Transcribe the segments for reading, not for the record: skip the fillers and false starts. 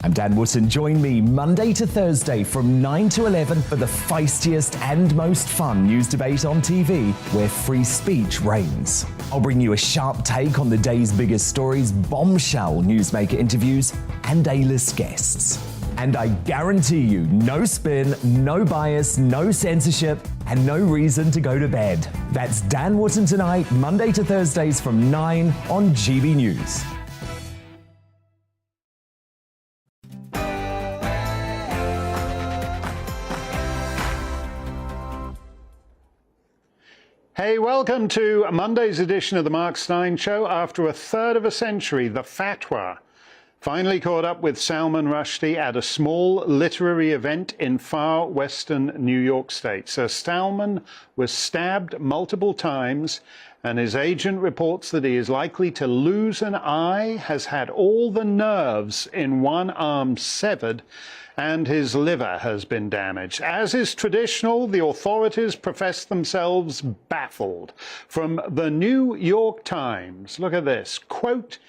I'm Dan Wootton. Join me Monday to Thursday from 9 to 11 for the feistiest and most fun news debate on TV, where free speech reigns. I'll bring you a sharp take on the day's biggest stories, bombshell newsmaker interviews, and A-list guests. And I guarantee you, no spin, no bias, no censorship, and no reason to go to bed. That's Dan Wootton Tonight, Monday to Thursdays from 9 on GB News. Hey, welcome to Monday's edition of the Mark Steyn Show. After a third of a century, the fatwa finally caught up with Salman Rushdie at a small literary event in far western New York State. Sir Salman was stabbed multiple times, and his agent reports that he is likely to lose an eye, has had all the nerves in one arm severed, and his liver has been damaged. As is traditional, the authorities profess themselves baffled. From the New York Times, look at this, quote,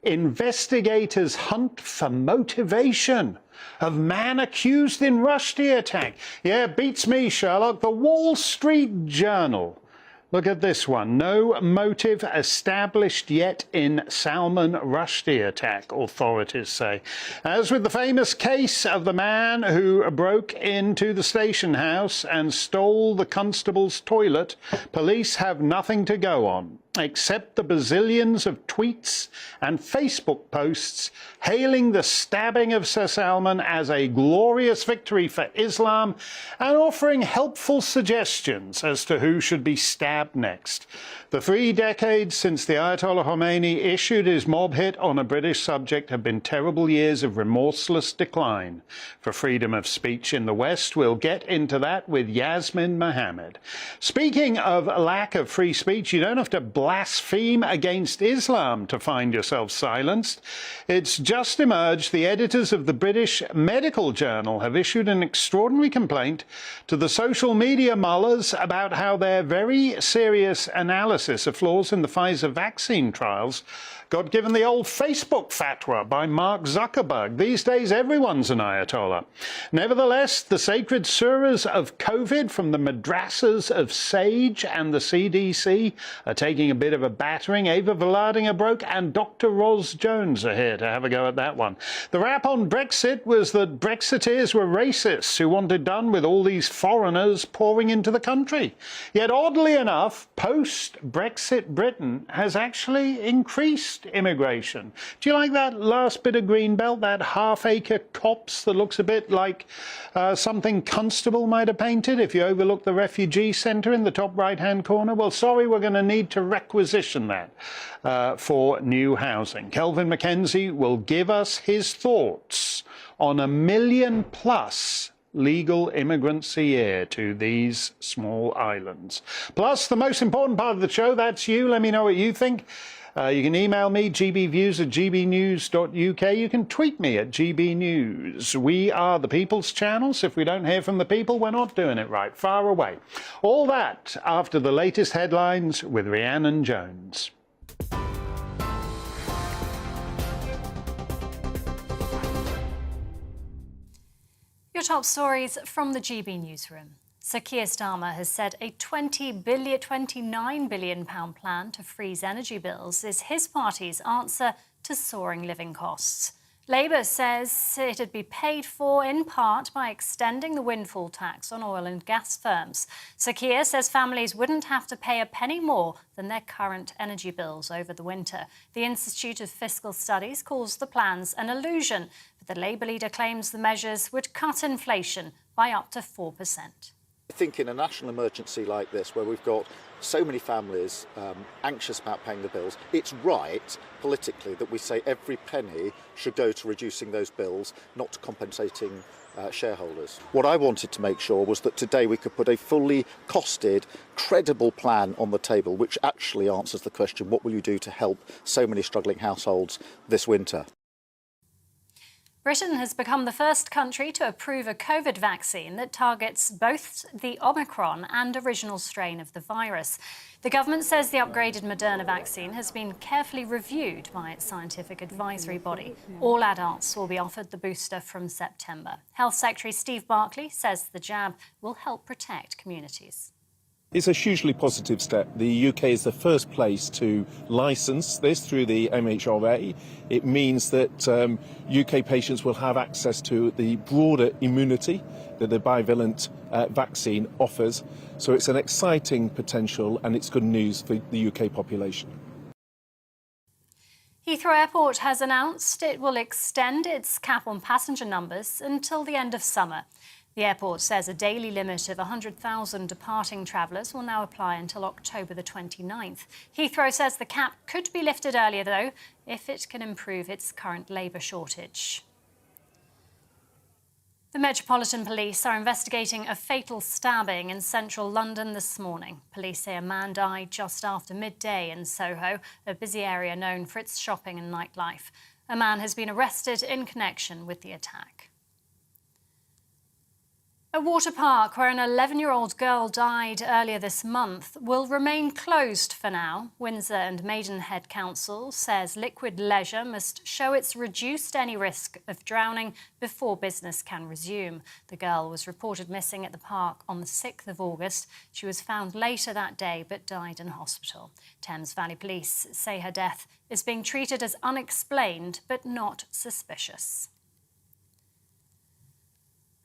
"Investigators hunt for motivation of man accused in Rushdie attack." Yeah, beats me, Sherlock. The Wall Street Journal. Look at this one. No motive established yet in Salman Rushdie attack, authorities say. As with the famous case of the man who broke into the station house and stole the constable's toilet, police have nothing to go on except the bazillions of tweets and Facebook posts hailing the stabbing of Sir Salman as a glorious victory for Islam and offering helpful suggestions as to who should be stabbed next. The 3 decades since the Ayatollah Khomeini issued his mob hit on a British subject have been terrible years of remorseless decline for freedom of speech in the West. We'll get into that with Yasmin Mohammed. Speaking of lack of free speech, you don't have to blaspheme against Islam to find yourself silenced. It's just emerged the editors of the British Medical Journal have issued an extraordinary complaint to the social media mullahs about how their very serious analysis of flaws in the Pfizer vaccine trials got given the old Facebook fatwa by Mark Zuckerberg. These days, everyone's an Ayatollah. Nevertheless, the sacred surahs of COVID from the madrasas of SAGE and the CDC are taking a bit of a battering. Ava Vladimir-Brock and Dr. Ros Jones are here to have a go at that one. The rap on Brexit was that Brexiteers were racists who wanted done with all these foreigners pouring into the country. Yet, oddly enough, post-Brexit Britain has actually increased immigration. Do you like that last bit of green belt, that half-acre copse that looks a bit like something Constable might have painted if you overlook the refugee centre in the top right-hand corner? Well, sorry, we're going to need to requisition that for new housing. Kelvin Mackenzie will give us his thoughts on 1 million plus legal immigrants a year to these small islands. Plus, the most important part of the show, that's you. Let me know what you think. You can email me, gbviews@gbnews.uk. You can tweet me at gbnews. We are the People's Channel, so if we don't hear from the people, we're not doing it right. Far away. All that after the latest headlines with Rhiannon Jones. Your top stories from the GB newsroom. Sir Keir Starmer has said a £29 billion plan to freeze energy bills is his party's answer to soaring living costs. Labour says it'd be paid for in part by extending the windfall tax on oil and gas firms. Sir Keir says families wouldn't have to pay a penny more than their current energy bills over the winter. The Institute of Fiscal Studies calls the plans an illusion, but the Labour leader claims the measures would cut inflation by up to 4%. I think in a national emergency like this, where we've got so many families anxious about paying the bills, it's right politically that we say every penny should go to reducing those bills, not to compensating shareholders. What I wanted to make sure was that today we could put a fully costed, credible plan on the table which actually answers the question, what will you do to help so many struggling households this winter? Britain has become the first country to approve a COVID vaccine that targets both the Omicron and original strain of the virus. The government says the upgraded Moderna vaccine has been carefully reviewed by its scientific advisory body. All adults will be offered the booster from September. Health Secretary Steve Barclay says the jab will help protect communities. It's a hugely positive step. The UK is the first place to licence this through the MHRA. It means that UK patients will have access to the broader immunity that the bivalent vaccine offers. So it's an exciting potential and it's good news for the UK population. Heathrow Airport has announced it will extend its cap on passenger numbers until the end of summer. The airport says a daily limit of 100,000 departing travellers will now apply until October the 29th. Heathrow says the cap could be lifted earlier, though, if it can improve its current labour shortage. The Metropolitan Police are investigating a fatal stabbing in central London this morning. Police say a man died just after midday in Soho, a busy area known for its shopping and nightlife. A man has been arrested in connection with the attack. A water park where an 11-year-old girl died earlier this month will remain closed for now. Windsor and Maidenhead Council says Liquid Leisure must show it's reduced any risk of drowning before business can resume. The girl was reported missing at the park on the 6th of August. She was found later that day but died in hospital. Thames Valley Police say her death is being treated as unexplained but not suspicious.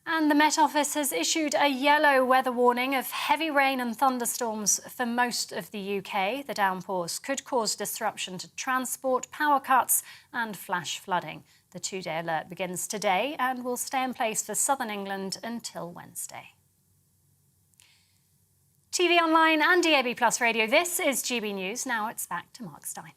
And the Met Office has issued a yellow weather warning of heavy rain and thunderstorms for most of the UK. The downpours could cause disruption to transport, power cuts and flash flooding. The two-day alert begins today and will stay in place for southern England until Wednesday. TV online and DAB+ radio, this is GB News. Now it's back to Mark Steyn.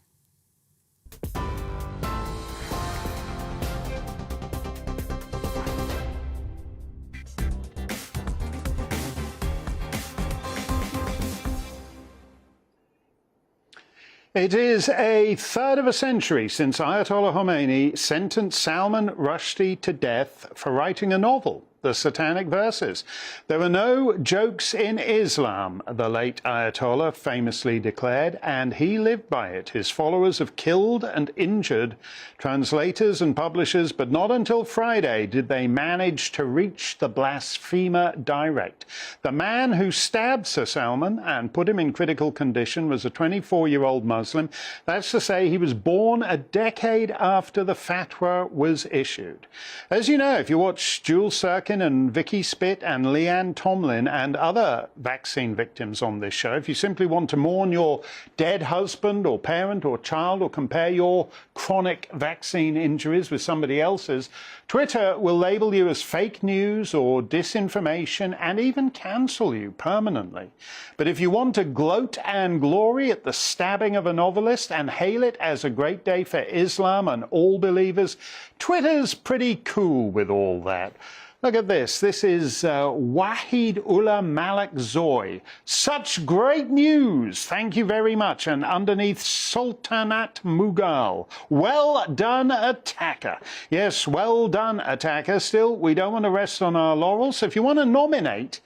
It is a third of a century since Ayatollah Khomeini sentenced Salman Rushdie to death for writing a novel, The Satanic Verses. There are no jokes in Islam, the late Ayatollah famously declared, and he lived by it. His followers have killed and injured translators and publishers, but not until Friday did they manage to reach the blasphemer direct. The man who stabbed Sir Salman and put him in critical condition was a 24-year-old Muslim. That's to say, he was born a decade after the fatwa was issued. As you know, if you watch Jules Sirkin and Vicky Spit and Leanne Tomlin and other vaccine victims on this show, if you simply want to mourn your dead husband or parent or child or compare your chronic vaccine injuries with somebody else's, Twitter will label you as fake news or disinformation and even cancel you permanently. But if you want to gloat and glory at the stabbing of a novelist and hail it as a great day for Islam and all believers, Twitter's pretty cool with all that. Look at this. This is Wahid Ullah Malik Zoy. Such great news. Thank you very much. And underneath, Sultanat Mughal. Well done, attacker. Yes, well done, attacker. Still, we don't want to rest on our laurels. If you want to nominate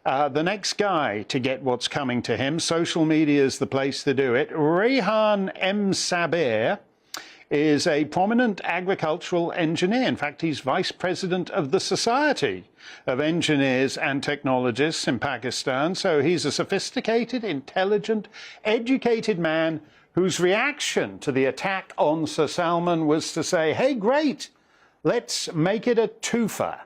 the next guy to get what's coming to him, social media is the place to do it. Rehan M. Sabir is a prominent agricultural engineer. In fact, he's vice president of the Society of Engineers and Technologists in Pakistan. So he's a sophisticated, intelligent, educated man whose reaction to the attack on Sir Salman was to say, hey, great, let's make it a twofer.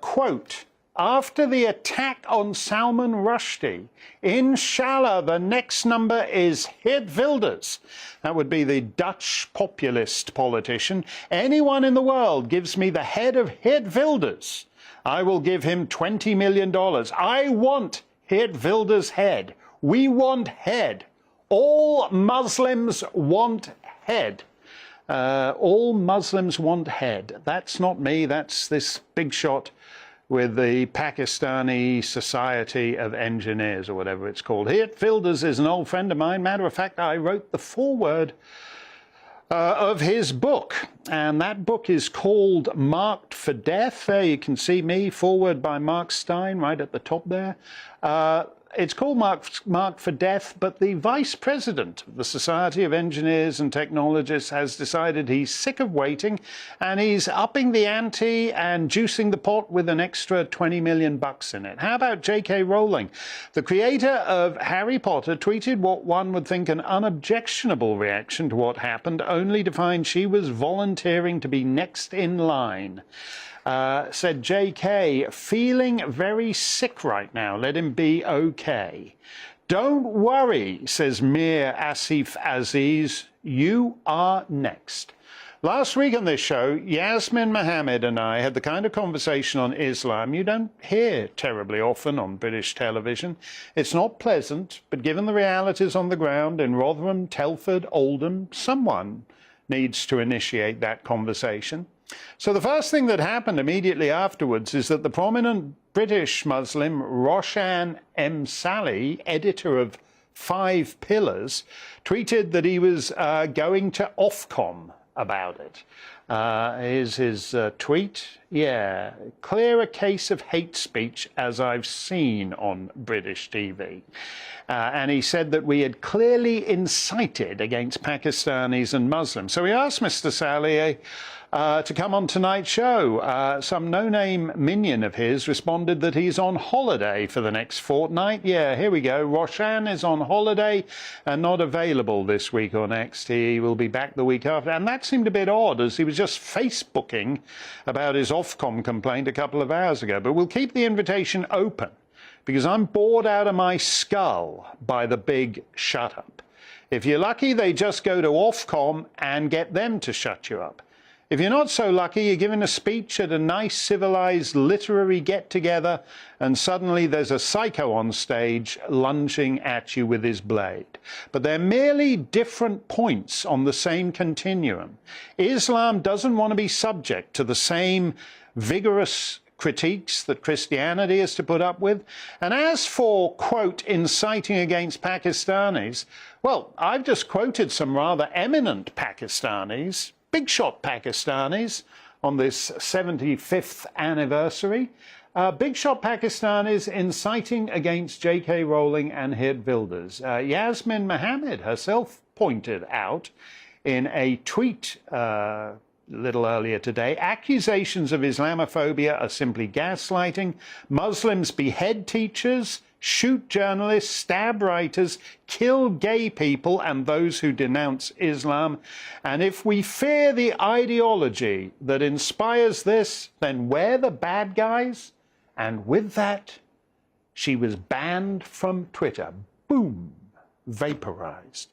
Quote, after the attack on Salman Rushdie, inshallah, the next number is Geert Wilders. That would be the Dutch populist politician. Anyone in the world gives me the head of Geert Wilders, I will give him $20 million. I want Geert Wilders' head. We want head. All Muslims want head. All Muslims want head. That's not me. That's this big shot with the Pakistani Society of Engineers, or whatever it's called. Geert Wilders is an old friend of mine. Matter of fact, I wrote the foreword of his book. And that book is called Marked for Death. There you can see me, forward by Mark Steyn, right at the top there. It's called Marked for Death, but the vice president of the Society of Engineers and Technologists has decided he's sick of waiting, and he's upping the ante and juicing the pot with an extra $20 million in it. How about J.K. Rowling? The creator of Harry Potter tweeted what one would think an unobjectionable reaction to what happened, only to find she was volunteering to be next in line. Said J.K., feeling very sick right now. Let him be okay. Don't worry, says Mir Asif Aziz. You are next. Last week on this show, Yasmin Mohammed and I had the kind of conversation on Islam you don't hear terribly often on British television. It's not pleasant, but given the realities on the ground in Rotherham, Telford, Oldham, someone needs to initiate that conversation. So the first thing that happened immediately afterwards is that the prominent British Muslim Roshan M. Saleh, editor of 5 Pillars, tweeted that he was going to Ofcom about it. Here's his tweet. Yeah, clear a case of hate speech as I've seen on British TV. And he said that we had clearly incited against Pakistanis and Muslims. So we asked Mr. Saleh to come on tonight's show. Some no-name minion of his responded that he's on holiday for the next fortnight. Yeah, here we go. Roshan is on holiday and not available this week or next. He will be back the week after. And that seemed a bit odd, as he was just Facebooking about his Ofcom complaint a couple of hours ago. But we'll keep the invitation open, because I'm bored out of my skull by the big shut-up. If you're lucky, they just go to Ofcom and get them to shut you up. If you're not so lucky, you're giving a speech at a nice, civilized literary get-together, and suddenly there's a psycho on stage lunging at you with his blade. But they're merely different points on the same continuum. Islam doesn't want to be subject to the same vigorous critiques that Christianity is to put up with. And as for, quote, inciting against Pakistanis, well, I've just quoted some rather eminent Pakistanis, big shot Pakistanis, on this 75th anniversary. Big shot Pakistanis inciting against J.K. Rowling and Geert Wilders. Yasmin Mohammed herself pointed out in a tweet a little earlier today, accusations of Islamophobia are simply gaslighting. Muslims behead teachers, shoot journalists, stab writers, kill gay people and those who denounce Islam. And if we fear the ideology that inspires this, then we're the bad guys. And with that, she was banned from Twitter. Boom, vaporized.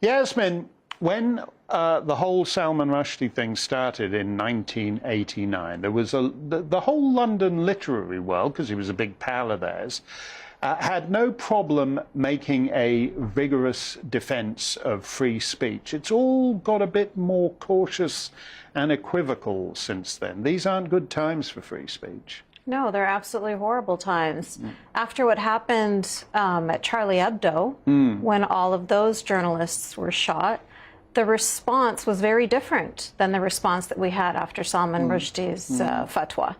Yasmin, when the whole Salman Rushdie thing started in 1989, there was the whole London literary world, because he was a big pal of theirs, had no problem making a vigorous defense of free speech. It's all got a bit more cautious and equivocal since then. These aren't good times for free speech. No, they're absolutely horrible times. After what happened at Charlie Hebdo, when all of those journalists were shot, the response was very different than the response that we had after Salman Rushdie's fatwa.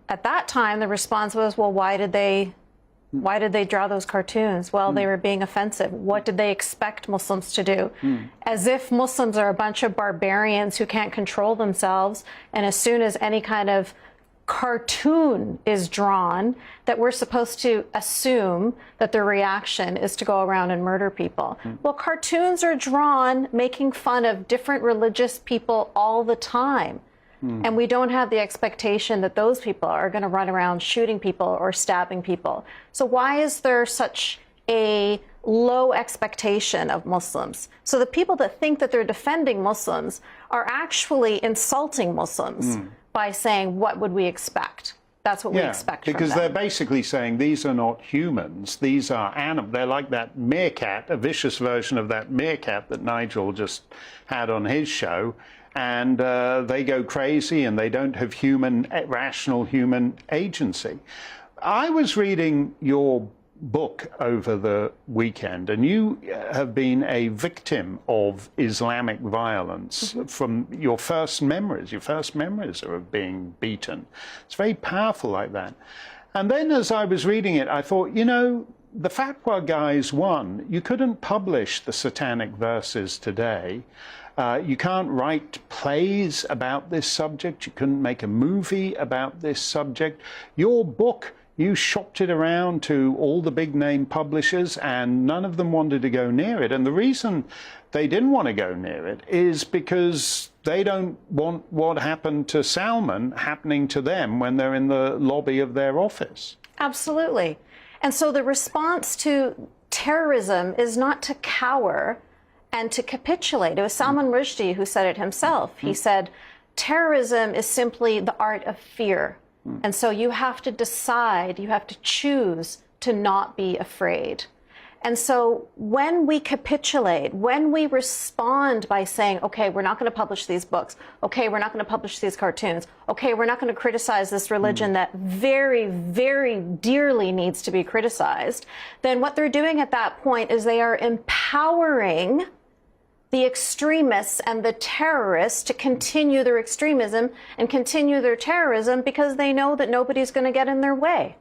At that time, the response was, well, why did they draw those cartoons? Well, they were being offensive. What did they expect Muslims to do? As if Muslims are a bunch of barbarians who can't control themselves, and as soon as any kind of cartoon is drawn, that we're supposed to assume that the reaction is to go around and murder people. Well, cartoons are drawn making fun of different religious people all the time. And we don't have the expectation that those people are going to run around shooting people or stabbing people. So why is there such a low expectation of Muslims? So the people that think that they're defending Muslims are actually insulting Muslims by saying, what would we expect? That's what we expect from them. Because they're basically saying these are not humans, these are animals. They're like that meerkat, a vicious version of that meerkat that Nigel just had on his show. And they go crazy and they don't have rational human agency. I was reading your book over the weekend, and you have been a victim of Islamic violence from your first memories. Your first memories are of being beaten. It's very powerful like that. And then as I was reading it, I thought, you know, the fatwa guys won. You couldn't publish the satanic verses today. You can't write plays about this subject. You couldn't make a movie about this subject. Your book, you shopped it around to all the big name publishers and none of them wanted to go near it. And the reason they didn't want to go near it is because they don't want what happened to Salman happening to them when they're in the lobby of their office. Absolutely. And so the response to terrorism is not to cower and to capitulate. It was Salman Rushdie who said it himself. He said, terrorism is simply the art of fear. And so you have to decide, you have to choose to not be afraid. And so when we capitulate, when we respond by saying, okay, we're not going to publish these books, okay, we're not going to publish these cartoons, okay, we're not going to criticize this religion that very, very dearly needs to be criticized, then what they're doing at that point is they are empowering the extremists and the terrorists to continue their extremism and continue their terrorism because they know that nobody's going to get in their way.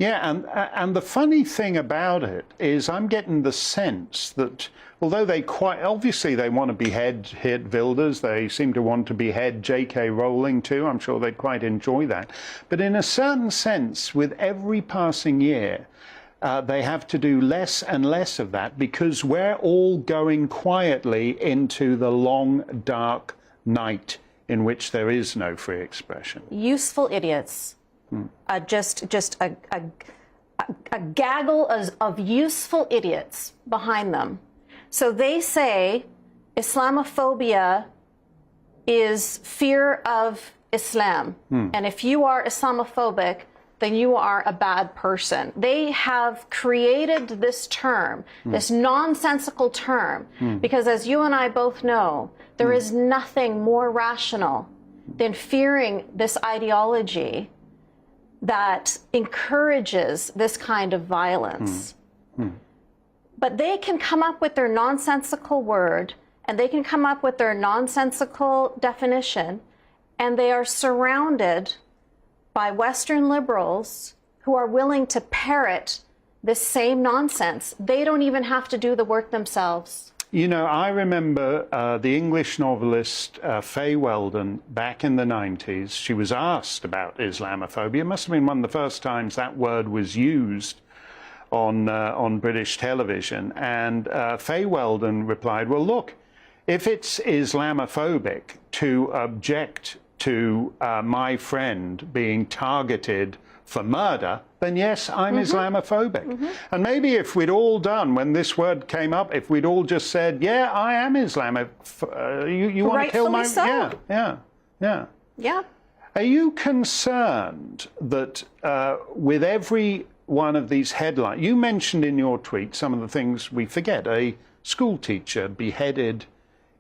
Yeah, and the funny thing about it is I'm getting the sense that although they quite obviously they want to behead Geert Wilders, they seem to want to behead J.K. Rowling too. I'm sure they'd quite enjoy that. But in a certain sense, with every passing year, they have to do less and less of that because we're all going quietly into the long, dark night in which there is no free expression. Useful idiots. Just a gaggle of useful idiots behind them. So they say Islamophobia is fear of Islam. And if you are Islamophobic, then you are a bad person. They have created this term, this nonsensical term, because as you and I both know, there is nothing more rational than fearing this ideology that encourages this kind of violence. But they can come up with their nonsensical word, and they can come up with their nonsensical definition, and they are surrounded by Western liberals who are willing to parrot this same nonsense. They don't even have to do the work themselves. You know, I remember the English novelist Fay Weldon back in the 90s. She was asked about Islamophobia. It must have been one of the first times that word was used on British television. And Fay Weldon replied, well, look, if it's Islamophobic to object to my friend being targeted for murder, then yes, I'm Islamophobic. And maybe if we'd all done, when this word came up, if we'd all just said, yeah, I am Islamophobic, you want to kill my... So. Yeah. Are you concerned that with every one of these headlines, you mentioned in your tweet some of the things we forget, a school teacher beheaded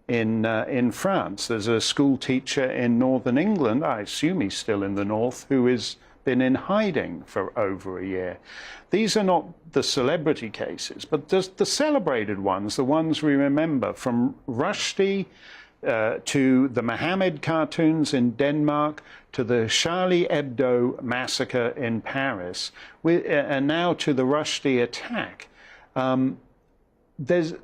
in France. There's a school teacher in northern England, I assume he's still in the north, who has been in hiding for over a year. These are not the celebrity cases, but just the celebrated ones, the ones we remember, from Rushdie to the Mohammed cartoons in Denmark, to the Charlie Hebdo massacre in Paris, and now to the Rushdie attack. There's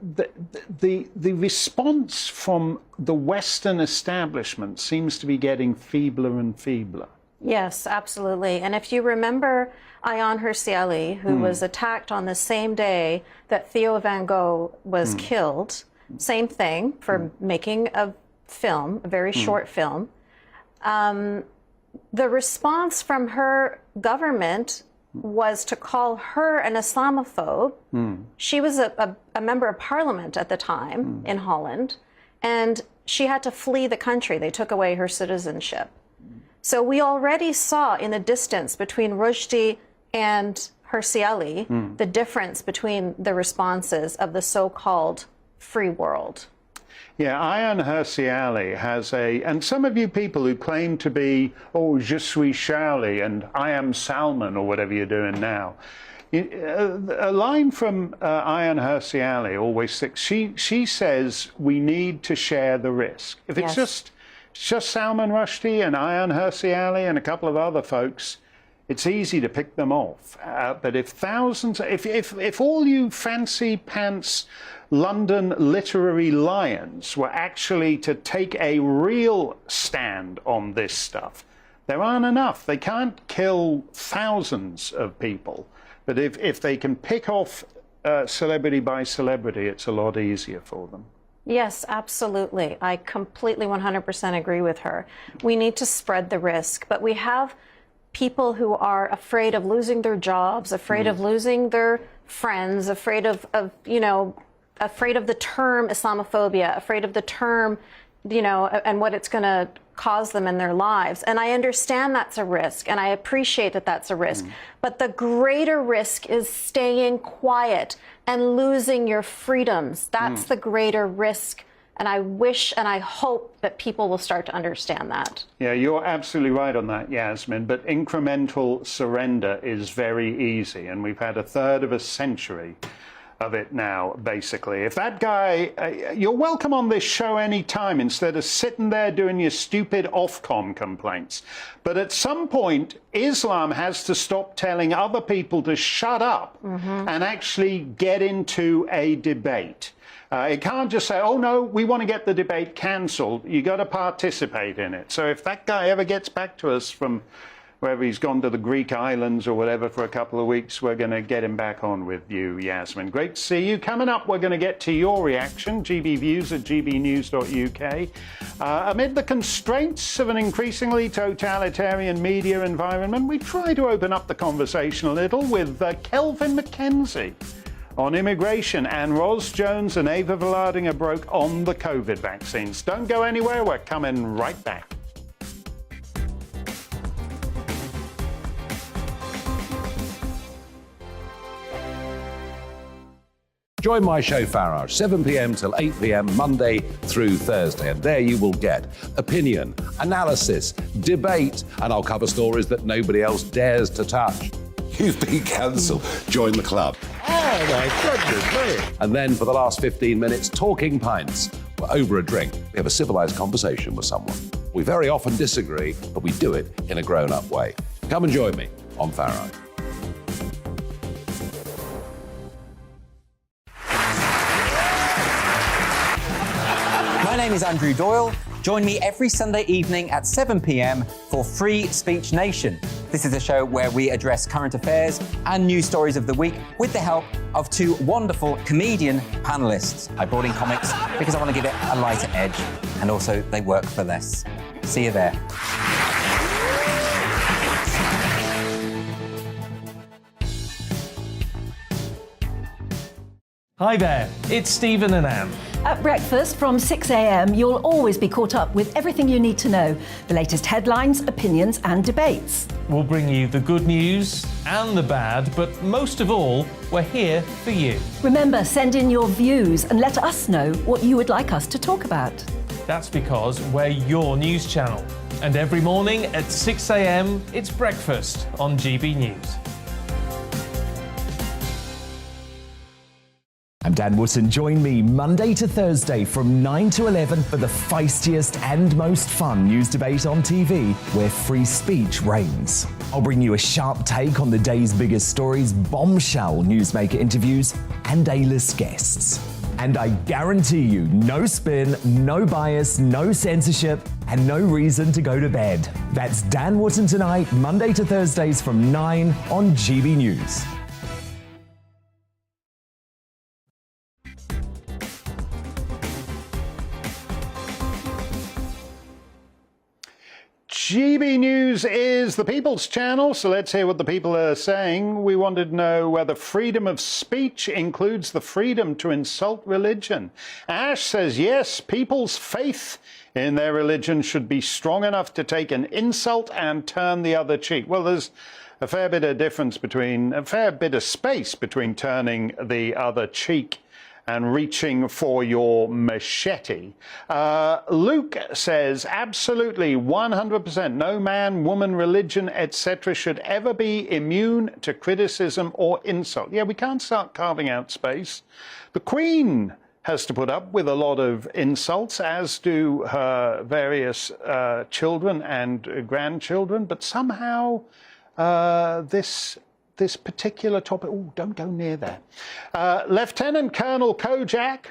the response from the Western establishment seems to be getting feebler and feebler. Yes, absolutely. And if you remember Ayaan Hirsi Ali, who was attacked on the same day that Theo van Gogh was killed, same thing, for making a film, a very short film. The response from her government was to call her an Islamophobe. She was a member of parliament at the time in Holland, and she had to flee the country. They took away her citizenship. So we already saw in the distance between Rushdie and Hirsi Ali the difference between the responses of the so-called free world. Yeah, Ayaan Hirsi Ali has and some of you people who claim to be, oh, je suis Charlie and I am Salman or whatever you're doing now, A line from Ayaan Hirsi Ali always sticks. She says we need to share the risk. If it's just Salman Rushdie and Ayaan Hirsi Ali and a couple of other folks, it's easy to pick them off. But if thousands, if all you fancy pants London literary lions were actually to take a real stand on this stuff, there aren't enough. They can't kill thousands of people. But if they can pick off celebrity by celebrity, it's a lot easier for them. Yes, absolutely. I completely 100% agree with her. We need to spread the risk, but we have people who are afraid of losing their jobs, afraid of losing their friends, afraid of afraid of the term Islamophobia, afraid of the term, and what it's going to cause them in their lives. And I understand that's a risk, and I appreciate that that's a risk. But the greater risk is staying quiet and losing your freedoms. That's the greater risk. And I wish and I hope that people will start to understand that. Yeah, you're absolutely right on that, Yasmin. But incremental surrender is very easy. And we've had a third of a century of it now, basically. If that guy, you're welcome on this show anytime instead of sitting there doing your stupid Ofcom complaints. But at some point, Islam has to stop telling other people to shut up and actually get into a debate. It can't just say, oh, no, we want to get the debate cancelled. You got to participate in it. So if that guy ever gets back to us from wherever he's gone to the Greek islands or whatever for a couple of weeks, we're going to get him back on with you, Yasmin. Great to see you. Coming up, we're going to get to your reaction, GBViews at gbnews.uk. Amid the constraints of an increasingly totalitarian media environment, we try to open up the conversation a little with Kelvin McKenzie on immigration, and Ros Jones and Ava Vlaardinga broke on the COVID vaccines. Don't go anywhere. We're coming right back. Join my show Farage, 7 p.m. till 8 p.m. Monday through Thursday. And there you will get opinion, analysis, debate, and I'll cover stories that nobody else dares to touch. You've been cancelled. Join the club. Oh, my goodness me. And then for the last 15 minutes, talking pints. We're over a drink. We have a civilised conversation with someone. We very often disagree, but we do it in a grown-up way. Come and join me on Farage. My name is Andrew Doyle. Join me every Sunday evening at 7 p.m. for Free Speech Nation. This is a show where we address current affairs and news stories of the week with the help of two wonderful comedian panellists. I brought in comics because I want to give it a lighter edge, and also they work for less. See you there. Hi there, it's Stephen and Anne. At breakfast from 6 a.m, you'll always be caught up with everything you need to know, the latest headlines, opinions and debates. We'll bring you the good news and the bad, but most of all, we're here for you. Remember, send in your views and let us know what you would like us to talk about. That's because we're your news channel. And every morning at 6 a.m, it's breakfast on GB News. I'm Dan Wootton. Join me Monday to Thursday from 9 to 11 for the feistiest and most fun news debate on TV, where free speech reigns. I'll bring you a sharp take on the day's biggest stories, bombshell newsmaker interviews, and A-list guests. And I guarantee you, no spin, no bias, no censorship, and no reason to go to bed. That's Dan Wootton Tonight, Monday to Thursdays from 9 on GB News. GB News is the People's Channel, so let's hear what the people are saying. We wanted to know whether freedom of speech includes the freedom to insult religion. Ash says yes, people's faith in their religion should be strong enough to take an insult and turn the other cheek. Well, there's a fair bit of space between turning the other cheek and reaching for your machete. Luke says, absolutely, 100%, no man, woman, religion, etc. should ever be immune to criticism or insult. Yeah, we can't start carving out space. The Queen has to put up with a lot of insults, as do her various children and grandchildren, but somehow this particular topic, oh, don't go near there. Lieutenant Colonel Kojak,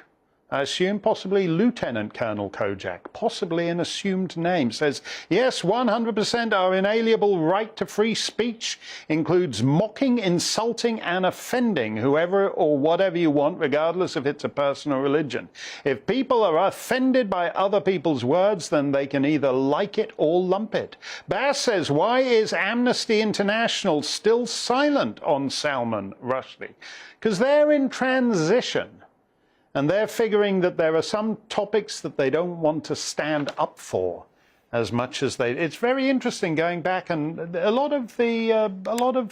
I assume possibly Lieutenant Colonel Kojak, possibly an assumed name, says, yes, 100% our inalienable right to free speech includes mocking, insulting and offending whoever or whatever you want, regardless if it's a person or religion. If people are offended by other people's words, then they can either like it or lump it. Bass says, why is Amnesty International still silent on Salman Rushdie? Because they're in transition. And they're figuring that there are some topics that they don't want to stand up for as much as they. It's very interesting going back, and a lot of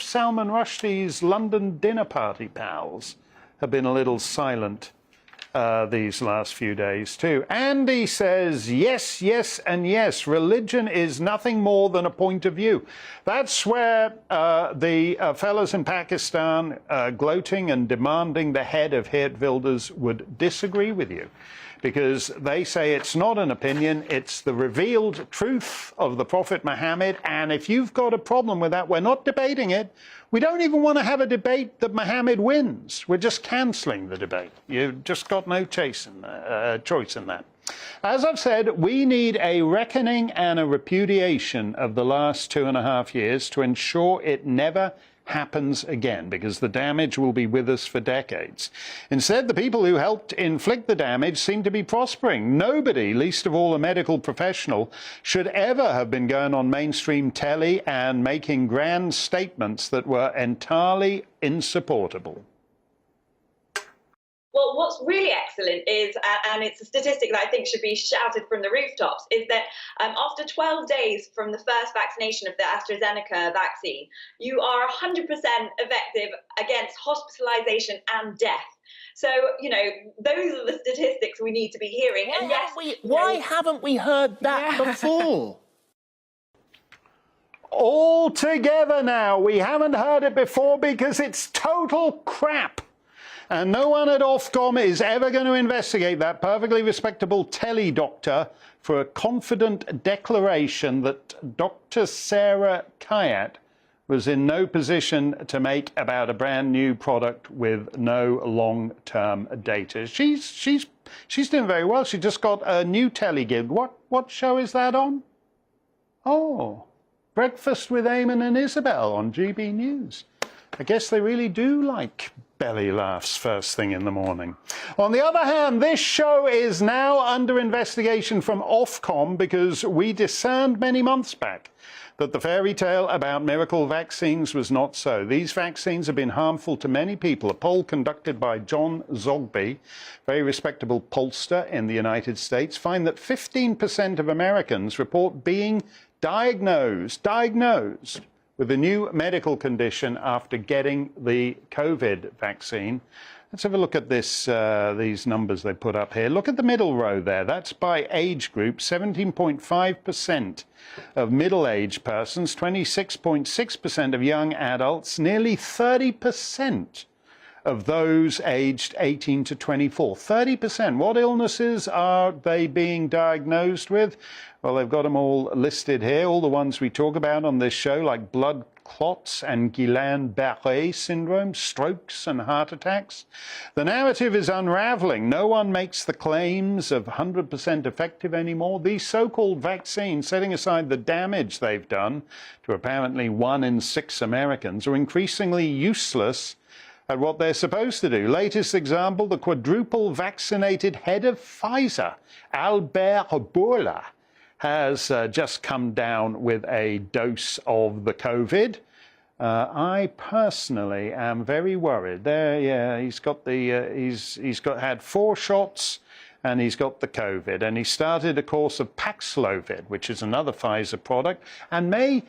Salman Rushdie's London dinner party pals have been a little silent these last few days too. Andy says, yes, yes, and yes. Religion is nothing more than a point of view. That's where the fellas in Pakistan gloating and demanding the head of Geert Wilders would disagree with you, because they say it's not an opinion, it's the revealed truth of the Prophet Muhammad. And if you've got a problem with that, we're not debating it. We don't even want to have a debate that Muhammad wins. We're just cancelling the debate. You've just got no choice in that. As I've said, we need a reckoning and a repudiation of the last 2.5 years to ensure it never happens again, because the damage will be with us for decades. Instead, the people who helped inflict the damage seem to be prospering. Nobody, least of all a medical professional, should ever have been going on mainstream telly and making grand statements that were entirely insupportable. Well, what's really excellent is, and it's a statistic that I think should be shouted from the rooftops, is that after 12 days from the first vaccination of the AstraZeneca vaccine, you are 100% effective against hospitalization and death. So, you know, those are the statistics we need to be hearing. Why haven't we heard that before? All together now. We haven't heard it before because it's total crap. And no one at Ofcom is ever going to investigate that perfectly respectable tele-doctor for a confident declaration that Dr. Sarah Kayat was in no position to make about a brand new product with no long-term data. She's doing very well. She just got a new tele-gig. What show is that on? Oh, Breakfast with Eamon and Isabel on GBNews. I guess they really do like belly laughs first thing in the morning. On the other hand, this show is now under investigation from Ofcom because we discerned many months back that the fairy tale about miracle vaccines was not so. These vaccines have been harmful to many people. A poll conducted by John Zogby, very respectable pollster in the United States, find that 15% of Americans report being diagnosed with a new medical condition after getting the COVID vaccine. Let's have a look at this, these numbers they put up here. Look at the middle row there. That's by age group. 17.5% of middle-aged persons, 26.6% of young adults, nearly 30% of those aged 18 to 24. 30%. What illnesses are they being diagnosed with? Well, they've got them all listed here, all the ones we talk about on this show, like blood clots and Guillain-Barré syndrome, strokes and heart attacks. The narrative is unraveling. No one makes the claims of 100% effective anymore. These so-called vaccines, setting aside the damage they've done to apparently 1 in 6 Americans, are increasingly useless at what they're supposed to do. Latest example, the quadruple vaccinated head of Pfizer, Albert Bourla, has just come down with a dose of the COVID. I personally am very worried. He's got had 4 shots and he's got the COVID, and he started a course of Paxlovid, which is another Pfizer product, and may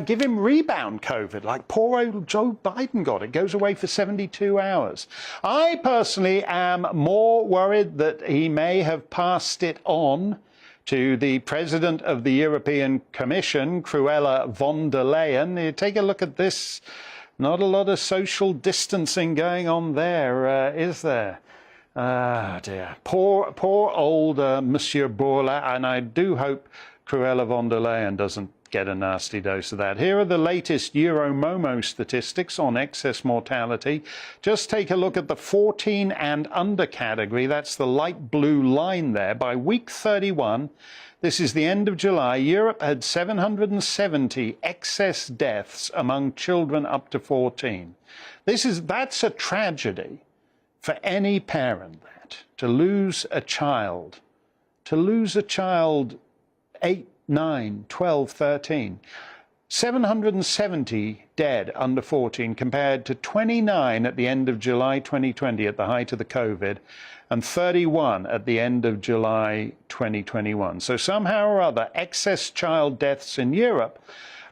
give him rebound COVID, like poor old Joe Biden got it. Goes away for 72 hours. I personally am more worried that he may have passed it on to the President of the European Commission, Cruella von der Leyen. You take a look at this. Not a lot of social distancing going on there, is there? Ah, dear. Poor old Monsieur Bourla, and I do hope Cruella von der Leyen doesn't get a nasty dose of that. Here are the latest Euromomo statistics on excess mortality. Just take a look at the 14 and under category. That's the light blue line there. By week 31, this is the end of July, Europe had 770 excess deaths among children up to 14. That's a tragedy for any parent, that to lose a child 8, 9, 12, 13. 770 dead under 14 compared to 29 at the end of July 2020 at the height of the COVID, and 31 at the end of July 2021. So somehow or other, excess child deaths in Europe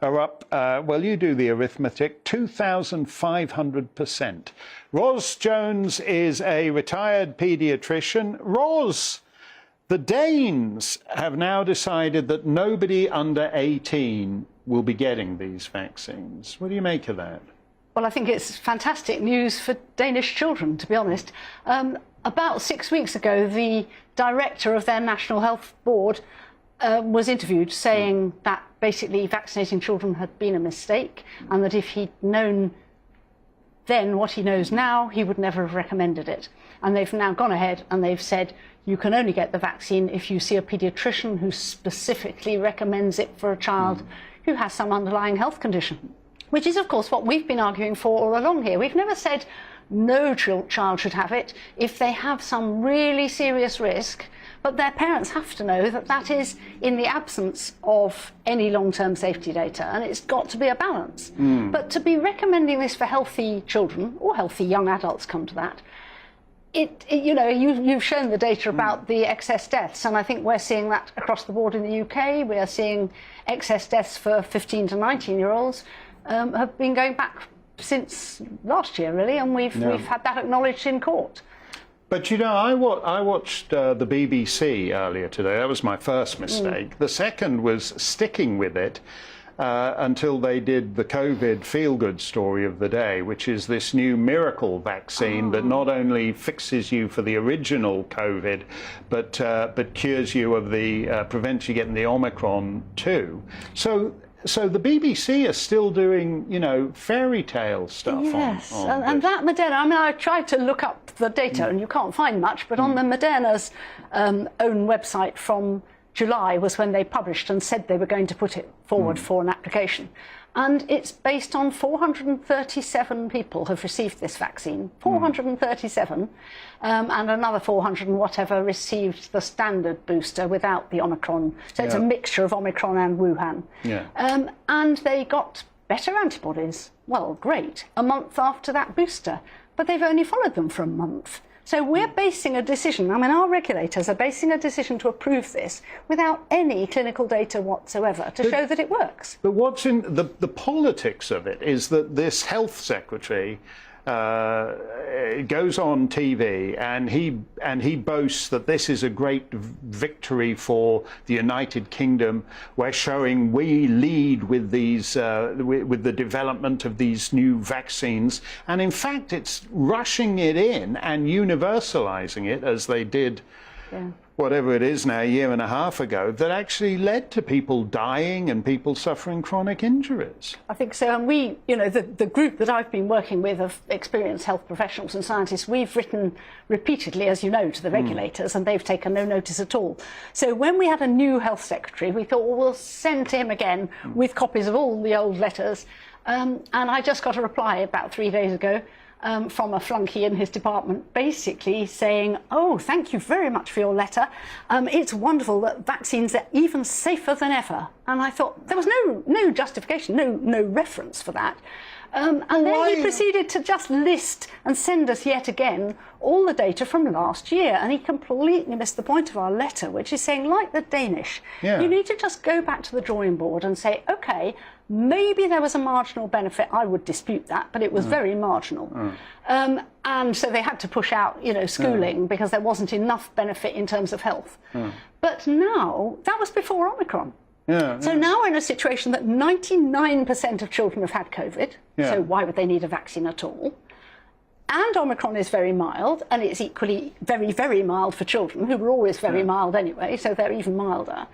are up, well, you do the arithmetic, 2,500%. Ros Jones is a retired paediatrician. Ros, the Danes have now decided that nobody under 18 will be getting these vaccines. What do you make of that? Well, I think it's fantastic news for Danish children, to be honest. About 6 weeks ago, the director of their National Health Board was interviewed saying that basically vaccinating children had been a mistake, and that if he'd known then what he knows now, he would never have recommended it. And they've now gone ahead and they've said you can only get the vaccine if you see a paediatrician who specifically recommends it for a child who has some underlying health condition, which is, of course, what we've been arguing for all along here. We've never said no child should have it if they have some really serious risk, but their parents have to know that that is in the absence of any long-term safety data, and it's got to be a balance. But to be recommending this for healthy children, or healthy young adults, come to that, you've shown the data about the excess deaths, and I think we're seeing that across the board in the UK. We are seeing excess deaths for 15 to 19-year-olds have been going back since last year, really, and we've had that acknowledged in court. But, you know, I watched the BBC earlier today. That was my first mistake. The second was sticking with it until they did the COVID feel-good story of the day, which is this new miracle vaccine that not only fixes you for the original COVID, but cures you of the, prevents you getting the Omicron too. So the BBC are still doing, you know, fairy tale stuff. Yes, and that Moderna, I mean, I tried to look up the data and you can't find much, but on the Moderna's own website from July was when they published and said they were going to put it forward for an application. And it's based on 437 people have received this vaccine, 437, and another 400 and whatever received the standard booster without the Omicron. So it's a mixture of Omicron and Wuhan. And they got better antibodies. Well, great, a month after that booster. But they've only followed them for a month. So we're basing a decision, I mean, our regulators are basing a decision to approve this without any clinical data whatsoever to show that it works. But what's in the politics of it is that this health secretary goes on TV and he boasts that this is a great victory for the United Kingdom. We're showing we lead with these with the development of these new vaccines, and in fact it's rushing it in and universalizing it as they did whatever it is now, a year and a half ago, that actually led to people dying and people suffering chronic injuries. I think so. And we, you know, the group that I've been working with of experienced health professionals and scientists, we've written repeatedly, as you know, to the regulators, and they've taken no notice at all. So when we had a new health secretary, we thought, well, we'll send to him again with copies of all the old letters. And I just got a reply about 3 days ago from a flunky in his department, basically saying, oh, thank you very much for your letter. It's wonderful that vaccines are even safer than ever. And I thought there was no justification, no reference for that. And then he proceeded to just list and send us yet again all the data from last year. And he completely missed the point of our letter, which is saying, like the Danish, you need to just go back to the drawing board and say, OK, Maybe there was a marginal benefit. I would dispute that, but it was very marginal. And so they had to push out, schooling because there wasn't enough benefit in terms of health. But now, that was before Omicron. So now we're in a situation that 99% of children have had COVID. So why would they need a vaccine at all? And Omicron is very mild, and it's equally very, very mild for children, who were always very mild anyway, so they're even milder.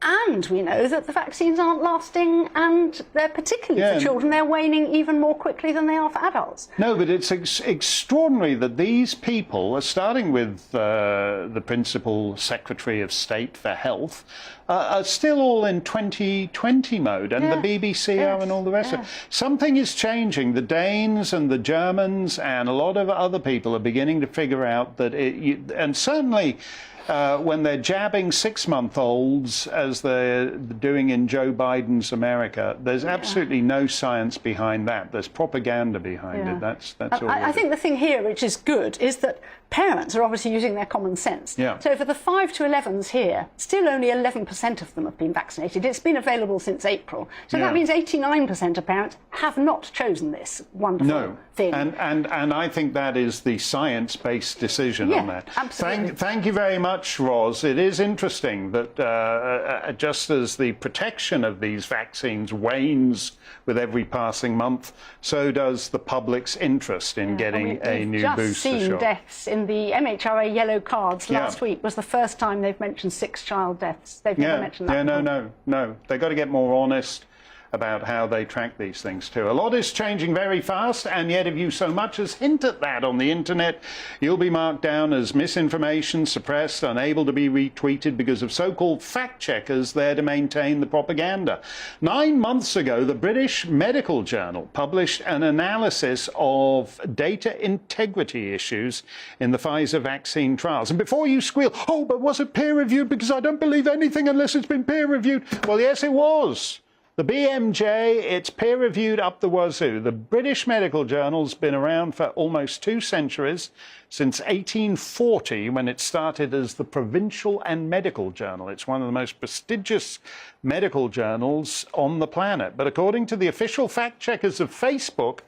And we know that the vaccines aren't lasting, and they're particularly for children, they're waning even more quickly than they are for adults. No, but it's extraordinary that these people, starting with the Principal Secretary of State for Health, are still all in 2020 mode, and the BBC are and all the rest of it. Something is changing. The Danes and the Germans and a lot of other people are beginning to figure out that and certainly when they're jabbing 6-month-olds, as they're doing in Joe Biden's America, there's absolutely no science behind that. There's propaganda behind it. That's all. I think the thing here, which is good, is that parents are obviously using their common sense. So for the 5 to 11s here, still only 11% of them have been vaccinated. It's been available since April. So that means 89% of parents have not chosen this wonderful thing. And I think that is the science-based decision on that. Absolutely. Thank you very much, Roz. It is interesting that just as the protection of these vaccines wanes with every passing month, so does the public's interest in getting a new booster shot. We've just seen deaths in the MHRA yellow cards last week was the first time they've mentioned 6 child deaths. They've never mentioned that. No. They've got to get more honest about how they track these things too. A lot is changing very fast, and yet if you so much as hint at that on the internet, you'll be marked down as misinformation, suppressed, unable to be retweeted because of so-called fact-checkers there to maintain the propaganda. 9 months ago, the British Medical Journal published an analysis of data integrity issues in the Pfizer vaccine trials. And before you squeal, oh, but was it peer-reviewed? Because I don't believe anything unless it's been peer-reviewed. Well, yes, it was. The BMJ, it's peer-reviewed up the wazoo. The British Medical Journal's been around for almost 2 centuries, since 1840, when it started as the Provincial and Medical Journal. It's one of the most prestigious medical journals on the planet. But according to the official fact-checkers of Facebook,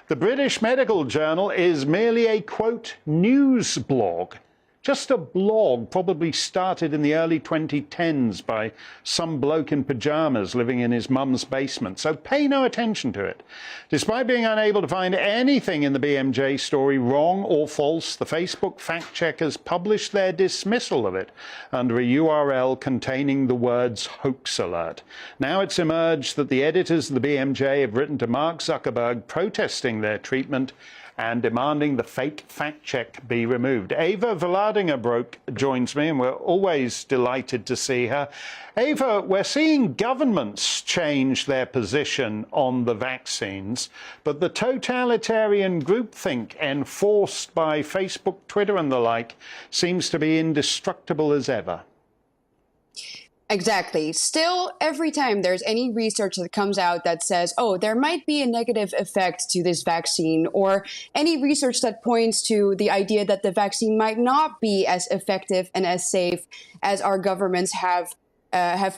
the British Medical Journal is merely a, quote, news blog. Just a blog probably started in the early 2010s by some bloke in pyjamas living in his mum's basement, so pay no attention to it. Despite being unable to find anything in the BMJ story wrong or false, the Facebook fact-checkers published their dismissal of it under a URL containing the words hoax alert. Now it's emerged that the editors of the BMJ have written to Mark Zuckerberg protesting their treatment and demanding the fake fact-check be removed. Ava Vlaardingerbroek joins me, and we're always delighted to see her. Ava, we're seeing governments change their position on the vaccines, but the totalitarian groupthink enforced by Facebook, Twitter and the like seems to be indestructible as ever. Exactly. Still, every time there's any research that comes out that says, oh, there might be a negative effect to this vaccine, or any research that points to the idea that the vaccine might not be as effective and as safe as our governments have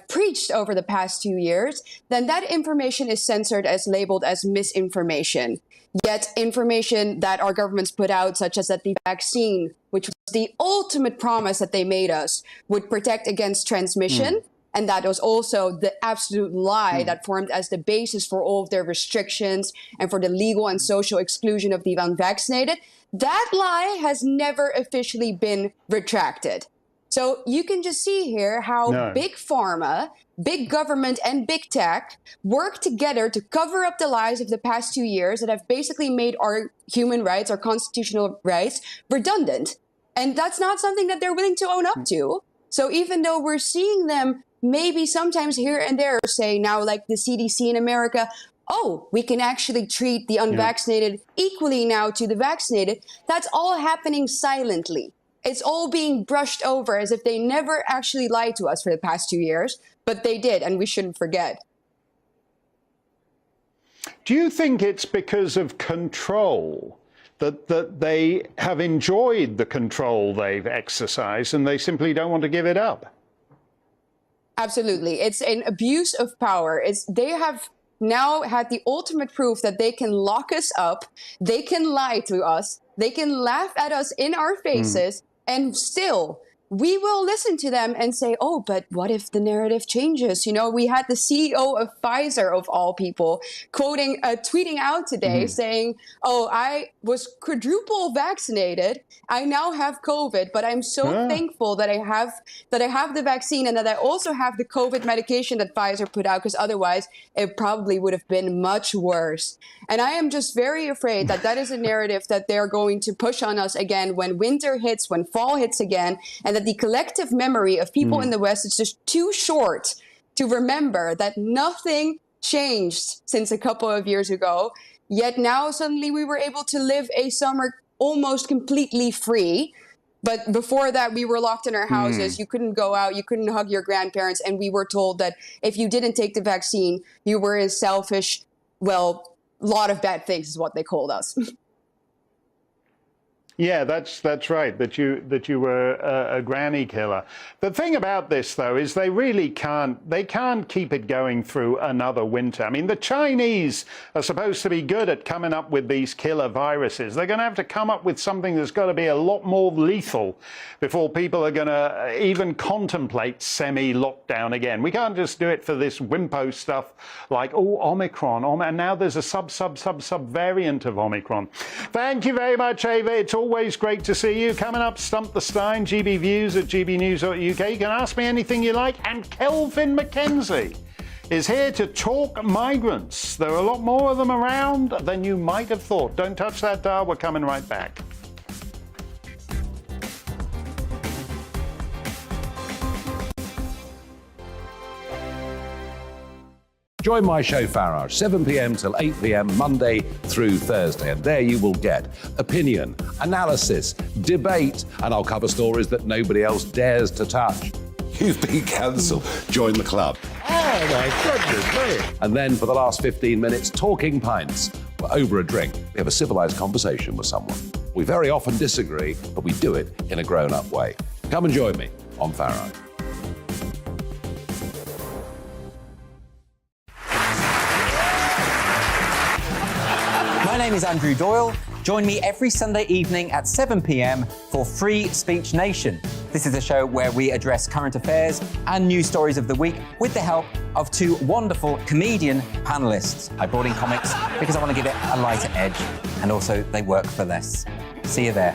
preached over the past 2 years, then that information is censored as labeled as misinformation. Yet information that our governments put out, such as that the vaccine, which was the ultimate promise that they made us, would protect against transmission, and that was also the absolute lie that formed as the basis for all of their restrictions and for the legal and social exclusion of the unvaccinated, that lie has never officially been retracted. So you can just see here how big pharma, big government, and big tech work together to cover up the lies of the past 2 years that have basically made our human rights, our constitutional rights, redundant. And that's not something that they're willing to own up to. So even though we're seeing them maybe sometimes here and there say now, like the CDC in America, oh, we can actually treat the unvaccinated equally now to the vaccinated, that's all happening silently. It's all being brushed over as if they never actually lied to us for the past 2 years, but they did, and we shouldn't forget. Do you think it's because of control that they have enjoyed the control they've exercised and they simply don't want to give it up? Absolutely. It's an abuse of power. They have now had the ultimate proof that they can lock us up, they can lie to us, they can laugh at us in our faces, and still we will listen to them and say, oh, but what if the narrative changes? You know, we had the CEO of Pfizer, of all people, tweeting out today saying, oh, I was quadruple vaccinated. I now have COVID, but I'm so thankful that I have the vaccine and that I also have the COVID medication that Pfizer put out, because otherwise it probably would have been much worse. And I am just very afraid that that is a narrative that they're going to push on us again when winter hits, when fall hits again, and that the collective memory of people in the West is just too short to remember that nothing changed since a couple of years ago. Yet now suddenly we were able to live a summer almost completely free. But before that, we were locked in our houses. You couldn't go out. You couldn't hug your grandparents. And we were told that if you didn't take the vaccine, you were a selfish, well, lot of bad things is what they called us. Yeah, that's right, that you were a granny killer. The thing about this, though, is they really can't keep it going through another winter. I mean, the Chinese are supposed to be good at coming up with these killer viruses. They're going to have to come up with something that's got to be a lot more lethal before people are going to even contemplate semi-lockdown again. We can't just do it for this wimpo stuff like, oh, Omicron, and now there's a sub variant of Omicron. Thank you very much, Ava. It's always great to see you. Coming up, Stump the Steyn, GB Views at gbnews.uk. You can ask me anything you like. And Kelvin McKenzie is here to talk migrants. There are a lot more of them around than you might have thought. Don't touch that dial. We're coming right back. Join my show Farage, 7 p.m. till 8 p.m. Monday through Thursday. And there you will get opinion, analysis, debate, and I'll cover stories that nobody else dares to touch. You've been cancelled. Join the club. Oh, my goodness me. And then for the last 15 minutes, talking pints. We're over a drink. We have a civilized conversation with someone. We very often disagree, but we do it in a grown-up way. Come and join me on Farage. My name is Andrew Doyle. Join me every Sunday evening at 7 p.m. for Free Speech Nation. This is a show where we address current affairs and news stories of the week with the help of two wonderful comedian panelists. I brought in comics because I want to give it a lighter edge, and also they work for less. See you there.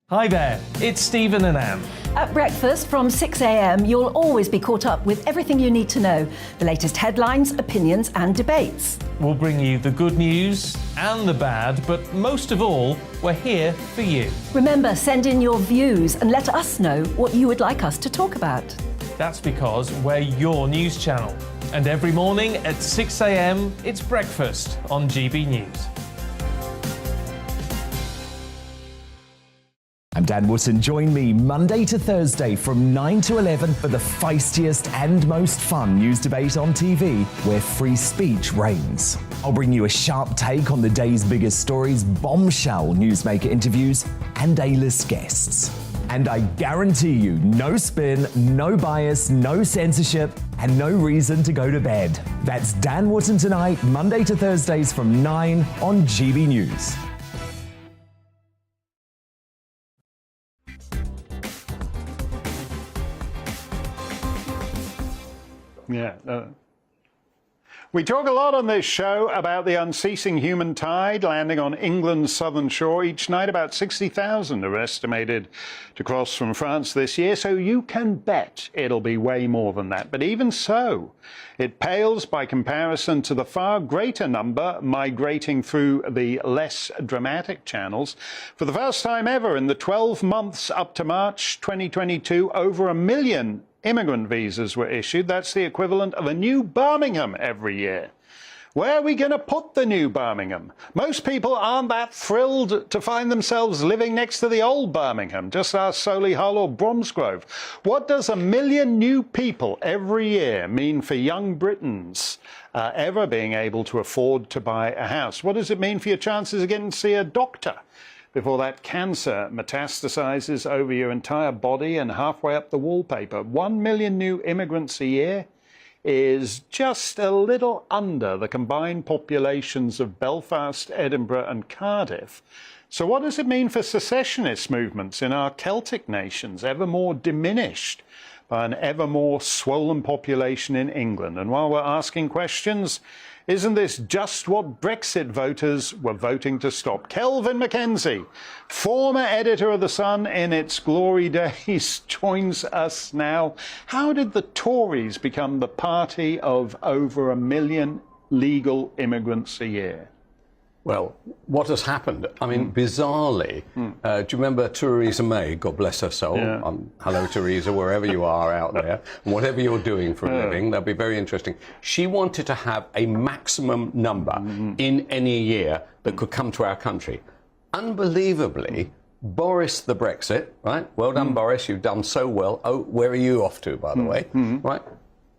Hi there, it's Stephen and Anne. At breakfast from 6 a.m, you'll always be caught up with everything you need to know, the latest headlines, opinions and debates. We'll bring you the good news and the bad, but most of all, we're here for you. Remember, send in your views and let us know what you would like us to talk about. That's because we're your news channel. And every morning at 6 a.m, it's breakfast on GB News. I'm Dan Wootton. Join me Monday to Thursday from 9 to 11 for the feistiest and most fun news debate on TV, where free speech reigns. I'll bring you a sharp take on the day's biggest stories, bombshell newsmaker interviews, and A-list guests. And I guarantee you, no spin, no bias, no censorship, and no reason to go to bed. That's Dan Wootton Tonight, Monday to Thursdays from 9 on GB News. Yeah. We talk a lot on this show about the unceasing human tide landing on England's southern shore each night. About 60,000 are estimated to cross from France this year, so you can bet it'll be way more than that. But even so, it pales by comparison to the far greater number migrating through the less dramatic channels. For the first time ever in the 12 months up to March 2022, over 1 million immigrant visas were issued. That's the equivalent of a new Birmingham every year. Where are we going to put the new Birmingham? Most people aren't that thrilled to find themselves living next to the old Birmingham. Just ask Solihull or Bromsgrove. What does 1 million new people every year mean for young Britons ever being able to afford to buy a house? What does it mean for your chances of getting to see a doctor? before that cancer metastasizes over your entire body and halfway up the wallpaper. 1 million new immigrants a year is just a little under the combined populations of Belfast, Edinburgh and Cardiff. So what does it mean for secessionist movements in our Celtic nations, ever more diminished by an ever more swollen population in England? And while we're asking questions, isn't this just what Brexit voters were voting to stop? Kelvin Mackenzie, former editor of The Sun in its glory days, joins us now. How did the Tories become the party of over 1 million legal immigrants a year? Well, what has happened? I mean, bizarrely, do you remember Theresa May, God bless her soul? Yeah. Hello, Theresa, wherever you are out there, whatever you're doing for a living, that'll be very interesting. She wanted to have a maximum number in any year that could come to our country. Unbelievably, Boris the Brexit, right? Well done, Boris, you've done so well. Oh, where are you off to, by the way? Right?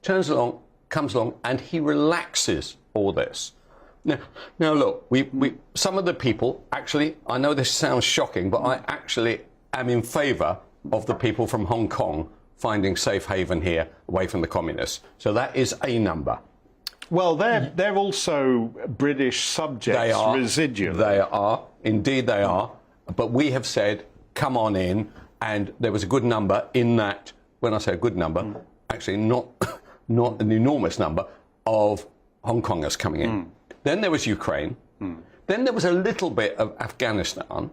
Comes along, and he relaxes all this. Now look, we some of the people, actually, I know this sounds shocking, but I actually am in favour of the people from Hong Kong finding safe haven here, away from the communists. So that is a number. Well, they're also British subjects, they are, residually. They are, indeed they are. But we have said, come on in, and there was a good number in that, when I say a good number, actually not an enormous number of Hong Kongers coming in. Then there was Ukraine. Then there was a little bit of Afghanistan.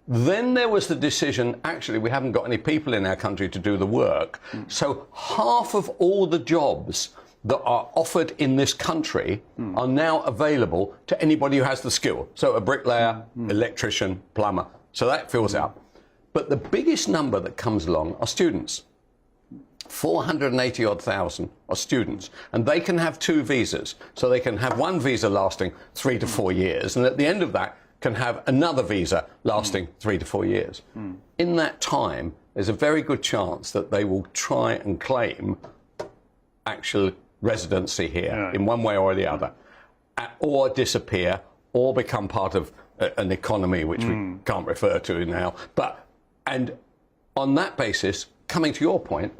Then there was the decision, actually, we haven't got any people in our country to do the work. So half of all the jobs that are offered in this country are now available to anybody who has the skill. So a bricklayer, electrician, plumber. So that fills out. But the biggest number that comes along are students. 480-odd thousand are students, and they can have 2 visas. So they can have one visa lasting 3 to 4 years, and at the end of that can have another visa lasting 3 to 4 years. In that time, there's a very good chance that they will try and claim actual residency here in one way or the other, or disappear, or become part of an economy which we can't refer to now. And on that basis, coming to your point,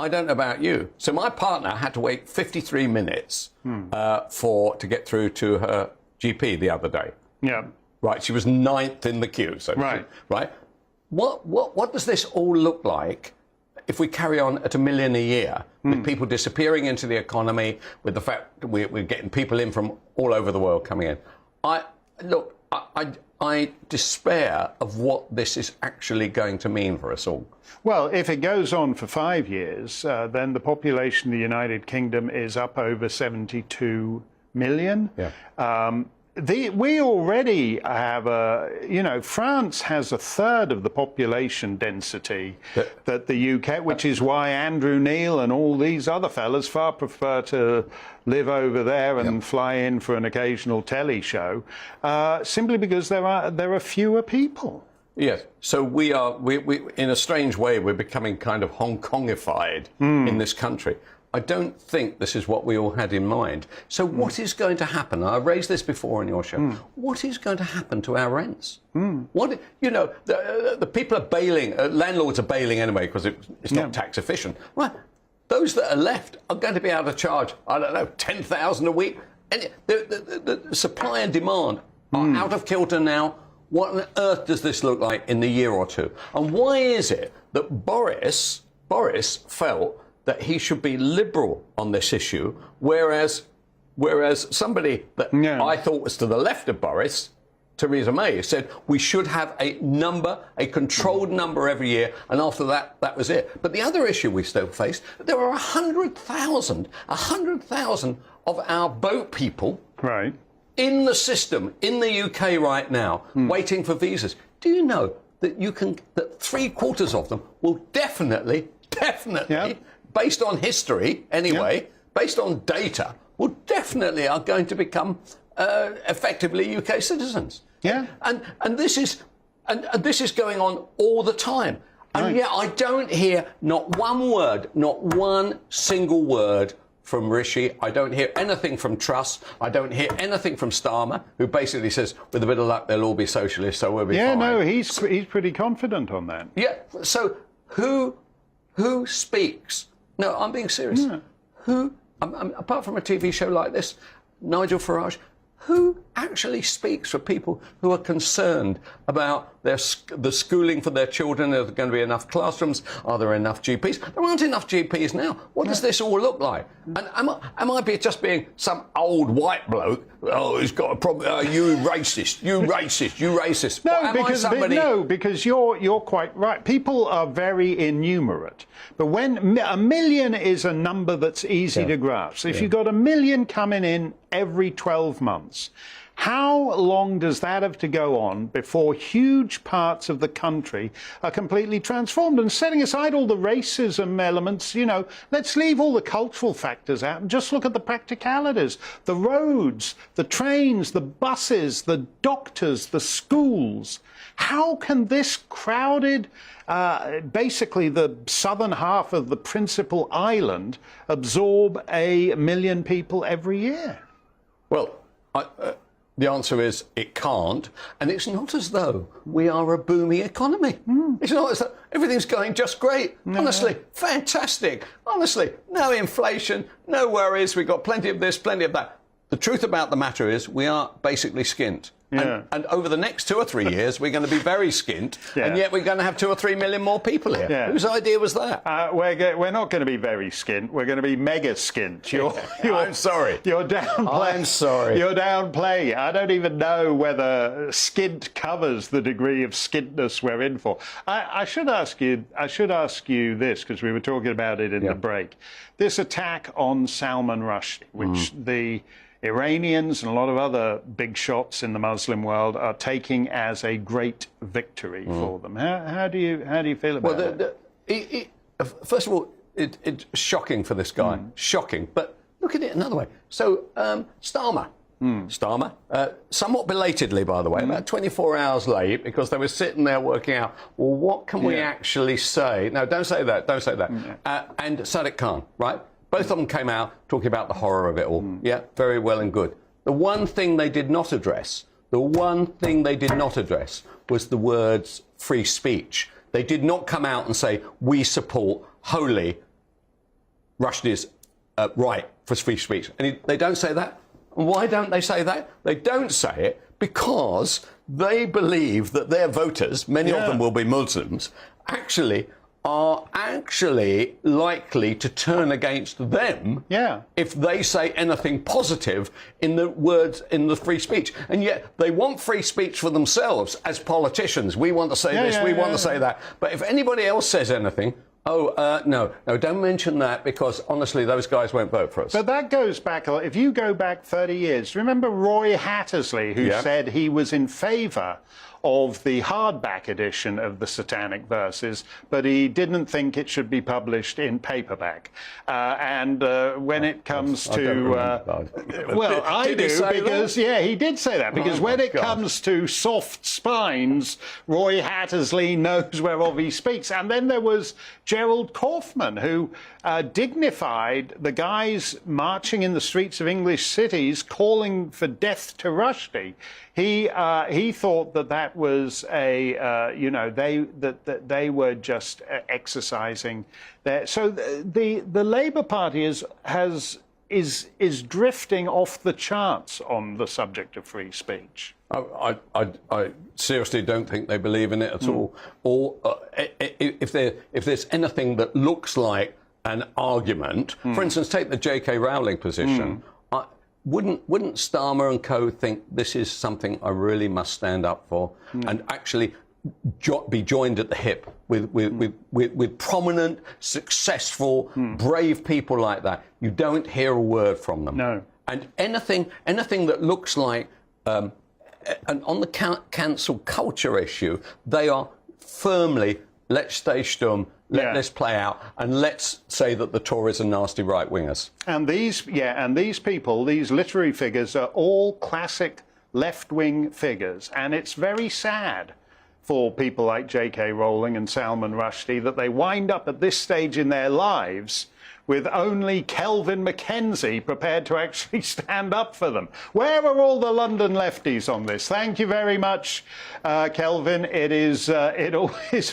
I don't know about you. So my partner had to wait 53 minutes to get through to her GP the other day. Yeah. Right. She was 9th in the queue. So right. Right. What does this all look like if we carry on at 1 million a year, with people disappearing into the economy, with the fact that we're getting people in from all over the world coming in? I despair of what this is actually going to mean for us all. Well, if it goes on for 5 years, then the population of the United Kingdom is up over 72 million. Yeah. We already have France has 1/3 of the population density that the UK, which is why Andrew Neil and all these other fellas far prefer to live over there and fly in for an occasional telly show, simply because there are fewer people. Yes, so we in a strange way, we're becoming kind of Hong Kongified in this country. I don't think this is what we all had in mind. So what is going to happen? I raised this before on your show. What is going to happen to our rents? What, the people are bailing, landlords are bailing anyway because it's not tax efficient. Well, those that are left are going to be able to charge, I don't know, 10,000 a week. And the supply and demand are out of kilter now. What on earth does this look like in the year or two? And why is it that Boris felt that he should be liberal on this issue, whereas somebody that I thought was to the left of Boris, Theresa May, said we should have a controlled number every year, and after that, that was it. But the other issue we still face, there are 100,000 of our boat people in the system, in the UK right now, waiting for visas. Do you know that that 3/4 of them will definitely, based on history anyway, based on data, will definitely are going to become effectively UK citizens. Yeah. And this is going on all the time. And yet I don't hear not one word, not one single word from Rishi. I don't hear anything from Truss. I don't hear anything from Starmer, who basically says, with a bit of luck, they'll all be socialists, so we'll be fine. Yeah, no, he's pretty confident on that. Yeah, so who speaks? No, I'm being serious. Yeah. Who, apart from a TV show like this, Nigel Farage, who actually speaks for people who are concerned about the schooling for their children? Are there going to be enough classrooms? Are there enough GPs? There aren't enough GPs now. What does this all look like? And am I just being some old white bloke? Oh, he's got a problem. You racist. You racist. You racist. No, because you're quite right. People are very innumerate. But when a million is a number that's easy to grasp. If you've got a million coming in every 12 months, how long does that have to go on before huge parts of the country are completely transformed? And setting aside all the racism elements, you know, let's leave all the cultural factors out and just look at the practicalities. The roads, the trains, the buses, the doctors, the schools. How can this crowded, basically the southern half of the principal island, absorb 1 million people every year? Well, the answer is it can't, and it's not as though we are a booming economy. It's not as though everything's going just great. Honestly, fantastic. Honestly, no inflation, no worries. We've got plenty of this, plenty of that. The truth about the matter is we are basically skint. Yeah. And over the next 2 or 3 years, we're going to be very skint, and yet we're going to have 2 or 3 million more people here. Yeah. Whose idea was that? We're not going to be very skint. We're going to be mega skint. I'm sorry. You're downplaying. I'm sorry. You're downplaying. I don't even know whether skint covers the degree of skintness we're in for. I should ask you this, because we were talking about it in the break. This attack on Salman Rushdie, which the Iranians and a lot of other big shots in the Muslim world are taking as a great victory for them. How do you feel about it? First of all, it's shocking for this guy. Shocking. But look at it another way. So, Starmer, somewhat belatedly, by the way, about 24 hours late, because they were sitting there working out, well, what can we actually say? No, don't say that. Don't say that. And Sadiq Khan, right? Both of them came out talking about the horror of it all. Yeah, very well and good. The one thing they did not address, was the words free speech. They did not come out and say, we support wholly Rushdie's right for free speech. And they don't say that. And why don't they say that? They don't say it because they believe that their voters, many of them will be Muslims, are actually likely to turn against them if they say anything positive in the words in the free speech. And yet they want free speech for themselves as politicians. We want to say this, we want to say that. But if anybody else says anything, no, don't mention that, because honestly, those guys won't vote for us. But that goes back, if you go back 30 years, remember Roy Hattersley, who said he was in favour of the hardback edition of the Satanic Verses, but he didn't think it should be published in paperback. When it comes to... well, I do, because, he did say that, because when it comes to soft spines, Roy Hattersley knows whereof he speaks. And then there was Gerald Kaufman, who dignified the guys marching in the streets of English cities calling for death to Rushdie. He thought that was they were just exercising their. So the Labour Party is drifting off the charts on the subject of free speech. I seriously don't think they believe in it at all. Or if there's anything that looks like an argument, for instance, take the J.K. Rowling position. Wouldn't Starmer and co think this is something I really must stand up for and actually be joined at the hip with prominent, successful, brave people like that? You don't hear a word from them. No. And anything that looks like, and on the cancel culture issue, they are firmly, let's stay stum, let this play out, and let's say that the Tories are nasty right-wingers. And these people, these literary figures, are all classic left-wing figures, and it's very sad for people like J.K. Rowling and Salman Rushdie that they wind up at this stage in their lives with only Kelvin Mackenzie prepared to actually stand up for them. Where are all the London lefties on this? Thank you very much, Kelvin. It is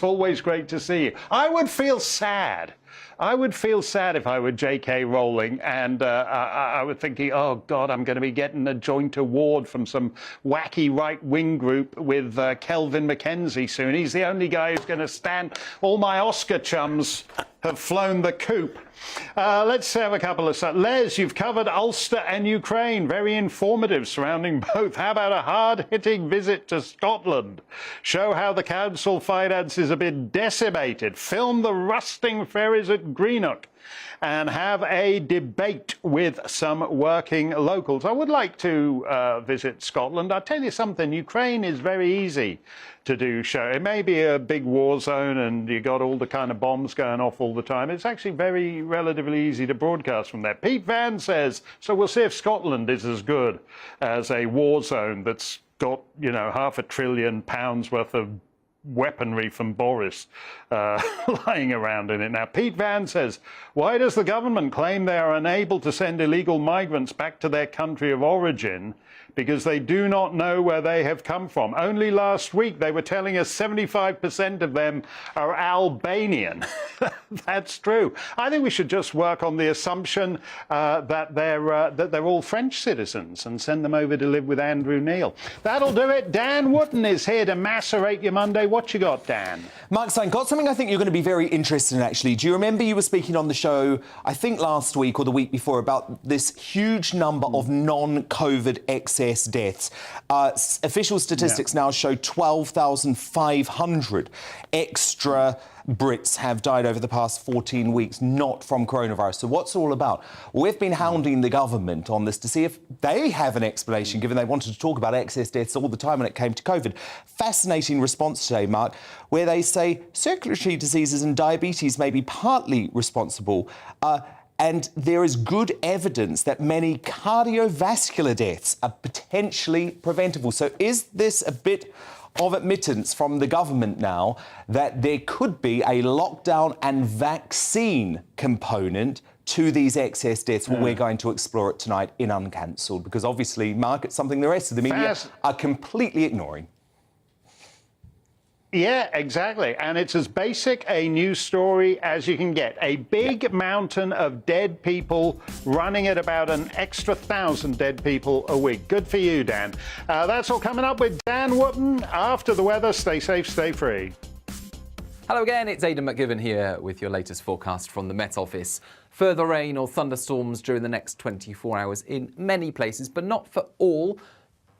always great to see you. I would feel sad. I would feel sad if I were J.K. Rowling and I was thinking, oh, God, I'm going to be getting a joint award from some wacky right-wing group with Kelvin Mackenzie soon. He's the only guy who's going to stand. All my Oscar chums have flown the coop. Let's have a couple of... Les, you've covered Ulster and Ukraine. Very informative surrounding both. How about a hard-hitting visit to Scotland? Show how the council finances have been decimated. Film the rusting ferries at Greenock. And have a debate with some working locals. I would like to visit Scotland. I'll tell you something, Ukraine is very easy to do show. It may be a big war zone and you got all the kind of bombs going off all the time. It's actually relatively easy to broadcast from there. Pete Van says, so we'll see if Scotland is as good as a war zone that's got, you know, £500 billion worth of weaponry from Boris lying around in it. Now, Pete Van says, why does the government claim they are unable to send illegal migrants back to their country of origin? Because they do not know where they have come from. Only last week they were telling us 75% of them are Albanian. That's true. I think we should just work on the assumption that they're all French citizens and send them over to live with Andrew Neil. That'll do it. Dan Wootton is here to macerate your Monday. What you got, Dan? Mark Steyn, got something I think you're going to be very interested in, actually. Do you remember you were speaking on the show, I think last week or the week before, about this huge number of non-COVID excess deaths? Official statistics now show 12,500 extra Brits have died over the past 14 weeks, not from coronavirus. So what's it all about? We've been hounding the government on this to see if they have an explanation, given they wanted to talk about excess deaths all the time when it came to COVID. Fascinating response today, Mark, where they say circulatory diseases and diabetes may be partly responsible, and there is good evidence that many cardiovascular deaths are potentially preventable. So is this a bit of admittance from the government now that there could be a lockdown and vaccine component to these excess deaths? Well, we're going to explore it tonight in Uncancelled, because obviously, Mark, it's something the rest of the media are completely ignoring. Yeah, exactly. And it's as basic a news story as you can get. A big mountain of dead people running at about an extra 1,000 dead people a week. Good for you, Dan. That's all coming up with Dan Wootton after the weather. Stay safe, stay free. Hello again, it's Aidan McGivern here with your latest forecast from the Met Office. Further rain or thunderstorms during the next 24 hours in many places, but not for all.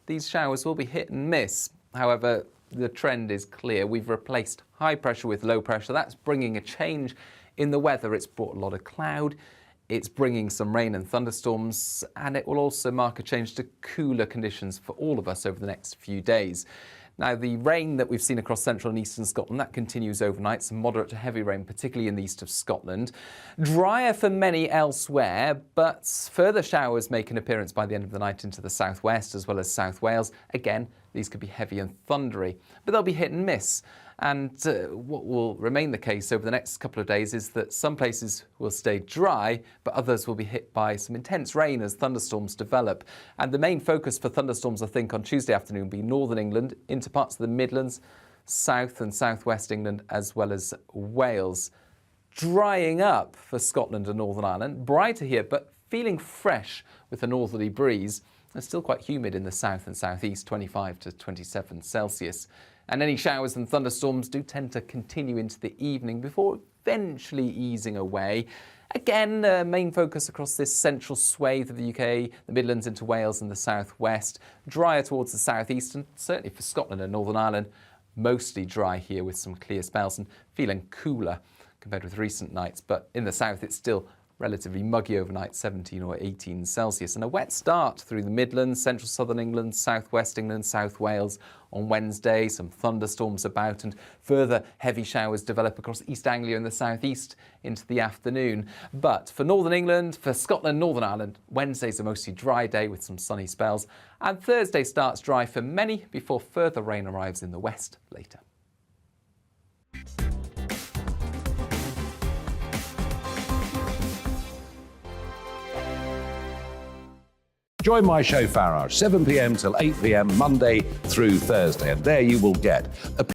These showers will be hit and miss. However, the trend is clear. We've replaced high pressure with low pressure. That's bringing a change in the weather. It's brought a lot of cloud. It's bringing some rain and thunderstorms, and it will also mark a change to cooler conditions for all of us over the next few days. Now, the rain that we've seen across central and eastern Scotland, that continues overnight, some moderate to heavy rain, particularly in the east of Scotland. Drier for many elsewhere, but further showers make an appearance by the end of the night into the southwest as well as South Wales. Again, these could be heavy and thundery, but they'll be hit and miss. And what will remain the case over the next couple of days is that some places will stay dry, but others will be hit by some intense rain as thunderstorms develop. And the main focus for thunderstorms, I think, on Tuesday afternoon will be northern England into parts of the Midlands, south and southwest England, as well as Wales. Drying up for Scotland and Northern Ireland. Brighter here, but feeling fresh with a northerly breeze. It's still quite humid in the south and southeast, 25 to 27 Celsius. And any showers and thunderstorms do tend to continue into the evening before eventually easing away. Again, main focus across this central swathe of the UK, the Midlands into Wales and the southwest. Drier towards the southeast, and certainly for Scotland and Northern Ireland, mostly dry here with some clear spells and feeling cooler compared with recent nights. But in the south, it's still relatively muggy overnight, 17 or 18 Celsius. And a wet start through the Midlands, central southern England, southwest England, South Wales on Wednesday. Some thunderstorms about and further heavy showers develop across East Anglia and the southeast into the afternoon. But for northern England, for Scotland, Northern Ireland, Wednesday's a mostly dry day with some sunny spells. And Thursday starts dry for many before further rain arrives in the west later. Join my show Farage, 7 p.m. till 8 p.m. Monday through Thursday, and there you will get